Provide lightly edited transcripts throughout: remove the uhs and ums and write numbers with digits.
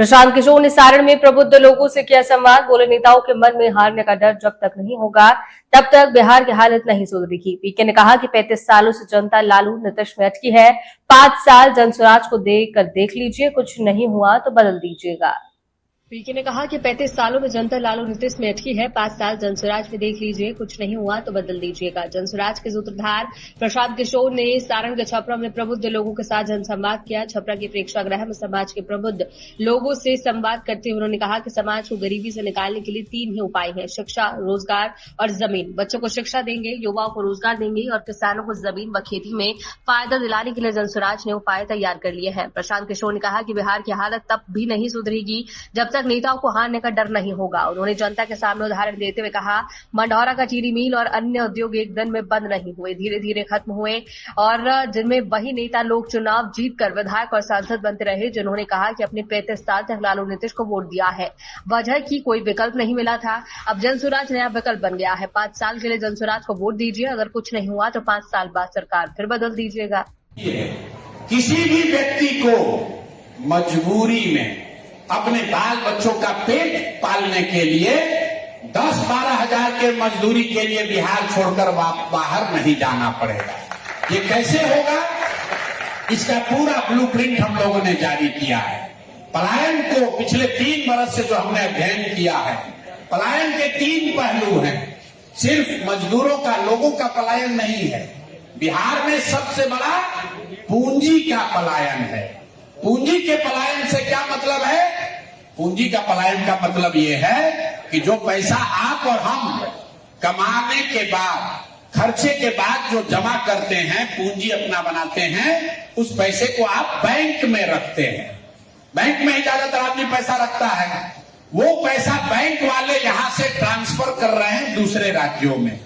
प्रशांत किशोर ने सारण में प्रबुद्ध लोगों से किया संवाद। बोले, नेताओं के मन में हारने का डर जब तक नहीं होगा तब तक बिहार की हालत नहीं सुधरेगी। पीके ने कहा कि 35 सालों से जनता लालू नीतीश में अटकी है। 5 साल जनसुराज को देख लीजिए, कुछ नहीं हुआ तो बदल दीजिएगा। पीके ने कहा कि 35 सालों में जनता लालू नीतीश में अटकी है। 5 साल जनसुराज में देख लीजिए, कुछ नहीं हुआ तो बदल दीजिएगा। जनसुराज के सूत्रधार प्रशांत किशोर ने सारण के छपरा में प्रबुद्ध लोगों के साथ जनसंवाद किया। छपरा के प्रेक्षागृह में समाज के प्रबुद्ध लोगों से संवाद करते हुए उन्होंने कहा कि समाज को गरीबी से निकालने के लिए 3 ही उपाय हैं: शिक्षा, रोजगार और जमीन। बच्चों को शिक्षा देंगे, युवाओं को रोजगार देंगे और किसानों को जमीन व खेती में फायदा दिलाने के लिए जनसुराज ने उपाय तैयार कर लिए हैं। प्रशांत किशोर ने कहा कि बिहार की हालत तब भी नहीं सुधरेगी जब तक नेताओं को हारने का डर नहीं होगा। उन्होंने जनता के सामने उदाहरण देते हुए कहा, मंढौरा का चीनी मिल और अन्य उद्योग एक दिन में बंद नहीं हुए, धीरे धीरे खत्म हुए और जिनमें वही नेता लोग चुनाव जीतकर विधायक और सांसद बनते रहे जिन्होंने कहा कि अपने 35 साल तक लालू नीतीश को वोट दिया है। वजह की कोई विकल्प नहीं मिला था। अब जनसुराज नया विकल्प बन गया है। 5 साल के लिए जनसुराज को वोट दीजिए, अगर कुछ नहीं हुआ तो 5 साल बाद सरकार फिर बदल दीजिएगा। किसी भी व्यक्ति को मजबूरी में अपने बाल बच्चों का पेट पालने के लिए 10-12 हजार के मजदूरी के लिए बिहार छोड़कर बाहर नहीं जाना पड़ेगा। ये कैसे होगा? इसका पूरा ब्लूप्रिंट हम लोगों ने जारी किया है। पलायन को पिछले 3 वर्ष से जो हमने अध्ययन किया है, पलायन के 3 पहलू हैं। सिर्फ मजदूरों का, लोगों का पलायन नहीं है। बिहार में सबसे बड़ा पूंजी का पलायन है। पूंजी के पलायन से क्या मतलब है? पूंजी का पलायन का मतलब यह है कि जो पैसा आप और हम कमाने के बाद, खर्चे के बाद जो जमा करते हैं, पूंजी अपना बनाते हैं, उस पैसे को आप बैंक में रखते हैं। बैंक में ही ज्यादातर आदमी पैसा रखता है। वो पैसा बैंक वाले यहां से ट्रांसफर कर रहे हैं दूसरे राज्यों में।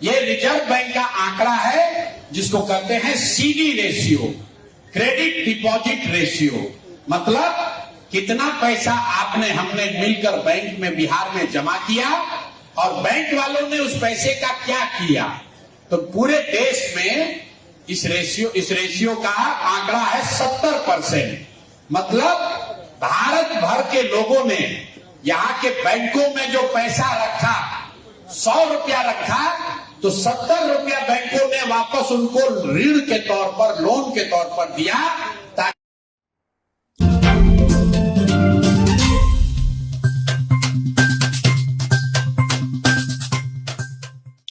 ये रिजर्व बैंक का आंकड़ा है जिसको कहते हैं CD ratio, credit deposit ratio. मतलब कितना पैसा आपने, हमने मिलकर बैंक में, बिहार में जमा किया और बैंक वालों ने उस पैसे का क्या किया। तो पूरे देश में इस रेशियो का आंकड़ा है 70%। मतलब भारत भर के लोगों ने यहाँ के बैंकों में जो पैसा रखा, 100 रुपया रखा, तो 70 रुपया बैंकों ने वापस उनको ऋण के तौर पर, लोन के तौर पर दिया